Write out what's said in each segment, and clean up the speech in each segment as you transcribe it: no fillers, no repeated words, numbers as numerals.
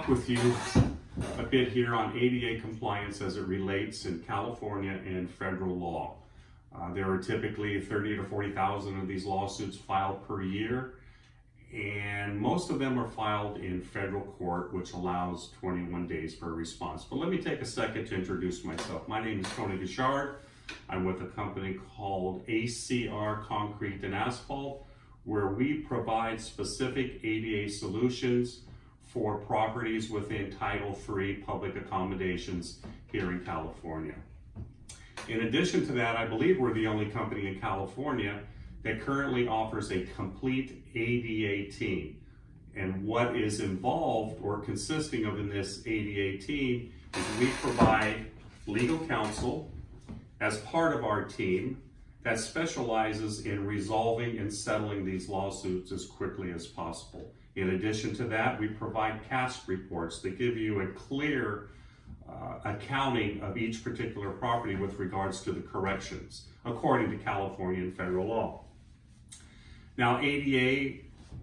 talk with you a bit here on ADA compliance as it relates in California and federal law. There are typically 30 to 40,000 of these lawsuits filed per year, and most of them are filed in federal court, which allows 21 days for a response. But let me take a second to introduce myself. My name is Tony Bouchard. I'm with a company called ACR Concrete and Asphalt, where we provide specific ADA solutions for properties within Title III public accommodations here in California. In addition to that, I believe we're the only company in California that currently offers a complete ADA team. And what is involved or consisting of in this ADA team is we provide legal counsel as part of our team that specializes in resolving and settling these lawsuits as quickly as possible. In addition to that, we provide cast reports that give you a clear accounting of each particular property with regards to the corrections, according to California and federal law. Now, ADA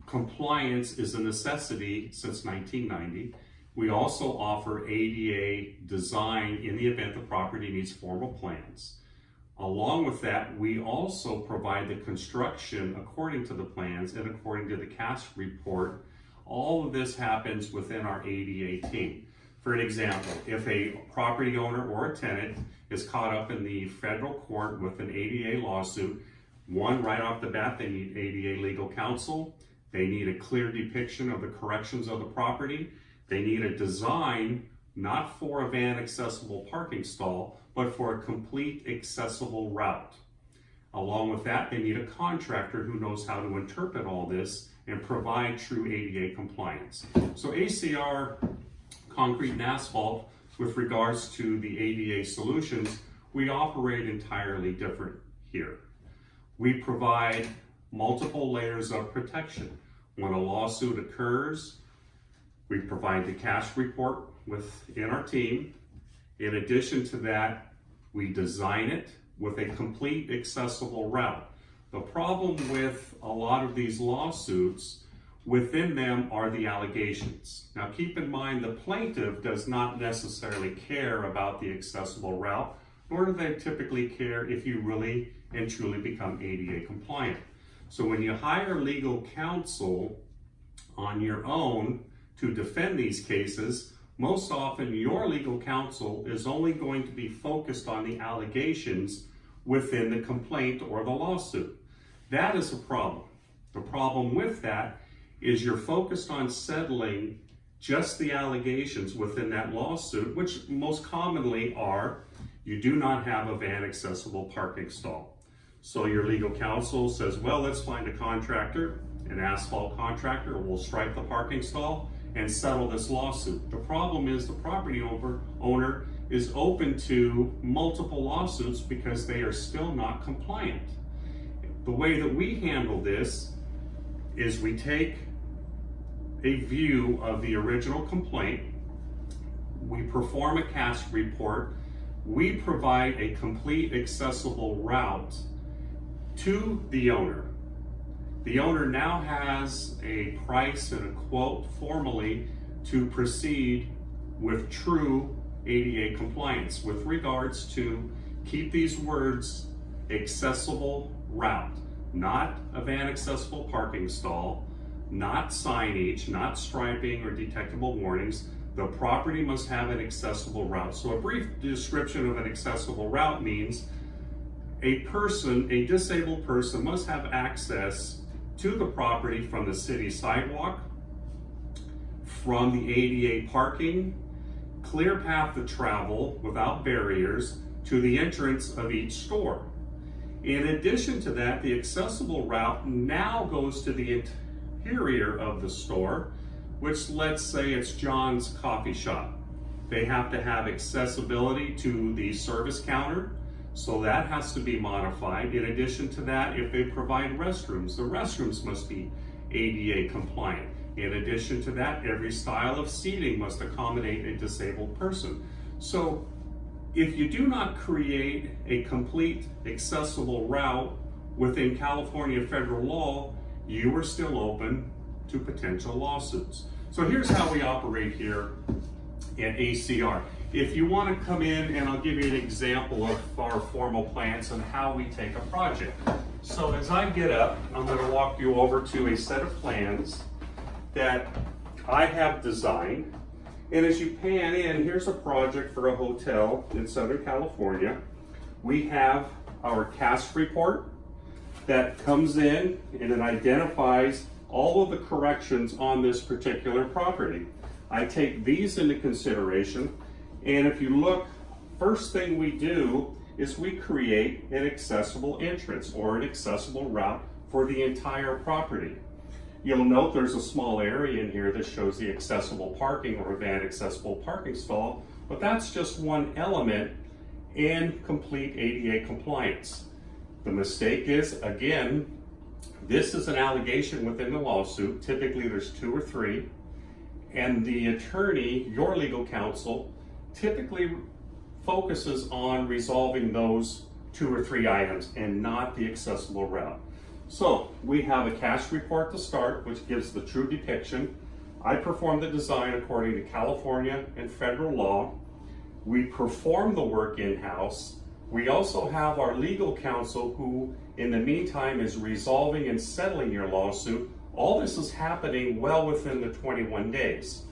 compliance is a necessity since 1990. We also offer ADA design in the event the property needs formal plans. Along with that, we also provide the construction according to the plans and according to the cast report. All of this happens within our ADA team. For an example, if a property owner or a tenant is caught up in the federal court with an ADA lawsuit, one, right off the bat, they need ADA legal counsel. They need a clear depiction of the corrections of the property. They need a design, not for a van accessible parking stall, but for a complete accessible route. Along with that, they need a contractor who knows how to interpret all this and provide true ADA compliance. So ACR Concrete and Asphalt, with regards to the ADA solutions, we operate entirely different here. We provide multiple layers of protection. When a lawsuit occurs, we provide the cast report within our team. In addition to that, we design it with a complete accessible route. The problem with a lot of these lawsuits, within them are the allegations. Now keep in mind, the plaintiff does not necessarily care about the accessible route, nor do they typically care if you really and truly become ADA compliant. So when you hire legal counsel on your own to defend these cases, most often your legal counsel is only going to be focused on the allegations within the complaint or the lawsuit. That is a problem. The problem with that is you're focused on settling just the allegations within that lawsuit, which most commonly are, you do not have a van accessible parking stall. So your legal counsel says, well, let's find a contractor, an asphalt contractor, we'll stripe the parking stall and settle this lawsuit. The problem is the property owner is open to multiple lawsuits because they are still not compliant. The way that we handle this is we take a view of the original complaint, we perform a cast report, we provide a complete accessible route to the owner. The owner now has a price and a quote formally to proceed with true ADA compliance with regards to, keep these words, accessible route, not a van accessible parking stall, not signage, not striping or detectable warnings. The property must have an accessible route. So a brief description of an accessible route means a disabled person must have access to the property from the city sidewalk, from the ADA parking, clear path to travel without barriers to the entrance of each store. In addition to that, the accessible route now goes to the interior of the store, which, let's say it's John's coffee shop. They have to have accessibility to the service counter, so that has to be modified. In addition to that, if they provide restrooms, the restrooms must be ADA compliant. In addition to that, every style of seating must accommodate a disabled person. So if you do not create a complete accessible route within California federal law, you are still open to potential lawsuits. So here's how we operate here at ACR. If you want to come in, and I'll give you an example of our formal plans and how we take a project. So as I get up, I'm going to walk you over to a set of plans that I have designed. And as you pan in, here's a project for a hotel in Southern California. We have our CAST report that comes in and it identifies all of the corrections on this particular property. I take these into consideration, and if you look, first thing we do is we create an accessible entrance or an accessible route for the entire property. You'll note there's a small area in here that shows the accessible parking or van accessible parking stall, but that's just one element in complete ADA compliance. The mistake is, again, this is an allegation within the lawsuit. Typically there's 2 or 3, and the attorney, your legal counsel, typically focuses on resolving those 2 or 3 items and not the accessible route. So we have a CAST report to start, which gives the true depiction. I perform the design according to California and federal law. We perform the work in-house. We also have our legal counsel who, in the meantime, is resolving and settling your lawsuit. All this is happening well within the 21 days.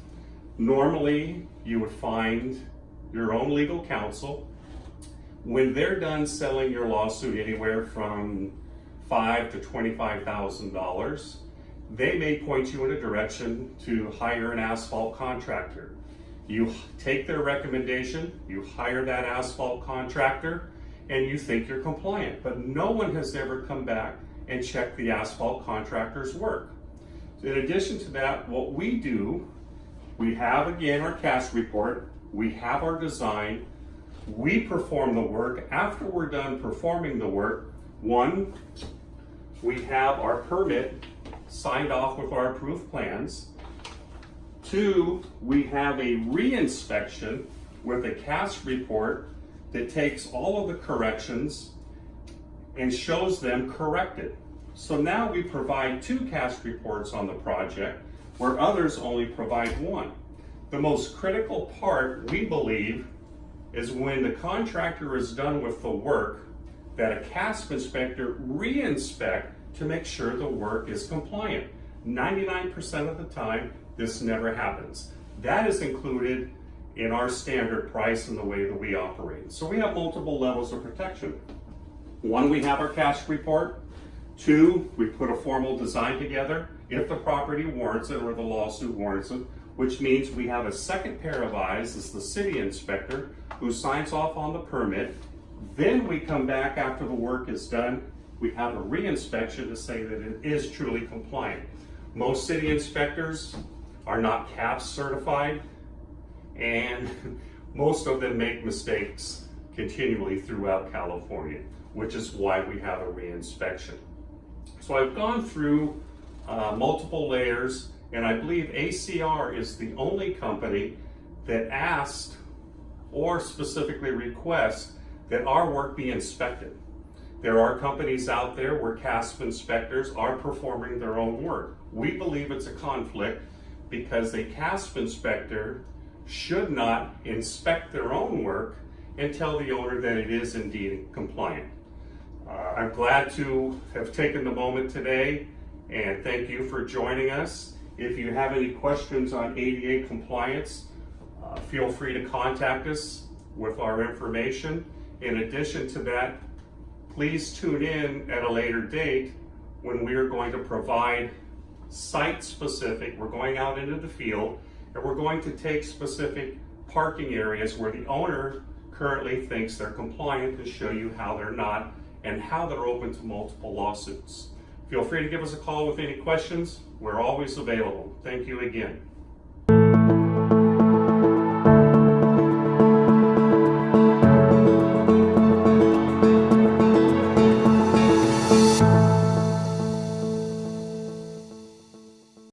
Normally, you would find your own legal counsel. When they're done settling your lawsuit anywhere from $5,000 to $25,000, they may point you in a direction to hire an asphalt contractor. You take their recommendation, you hire that asphalt contractor, and you think you're compliant. But no one has ever come back and checked the asphalt contractor's work. In addition to that, what we do, we have again our CAST report, we have our design, we perform the work. After we're done performing the work, 1, we have our permit signed off with our approved plans. 2, we have a re-inspection with a CAST report that takes all of the corrections and shows them corrected. So now we provide 2 CAST reports on the project where others only provide 1. The most critical part, we believe, is when the contractor is done with the work, that a CAST inspector re-inspect to make sure the work is compliant. 99% of the time, this never happens. That is included in our standard price and the way that we operate. So we have multiple levels of protection. 1, we have our CAST report. 2, we put a formal design together if the property warrants it or the lawsuit warrants it, which means we have a second pair of eyes as the city inspector who signs off on the permit. Then we come back after the work is done. We have a re-inspection to say that it is truly compliant. Most city inspectors are not CAPS certified, and most of them make mistakes continually throughout California, which is why we have a re-inspection. So I've gone through multiple layers, and I believe ACR is the only company that asked or specifically requests that our work be inspected. There are companies out there where CASP inspectors are performing their own work. We believe it's a conflict because a CASP inspector should not inspect their own work and tell the owner that it is indeed compliant. I'm glad to have taken the moment today, and thank you for joining us. If you have any questions on ADA compliance, feel free to contact us with our information. In addition to that, please tune in at a later date when we are going to provide site-specific, we're going out into the field, and we're going to take specific parking areas where the owner currently thinks they're compliant to show you how they're not and how they're open to multiple lawsuits. Feel free to give us a call with any questions. We're always available. Thank you again.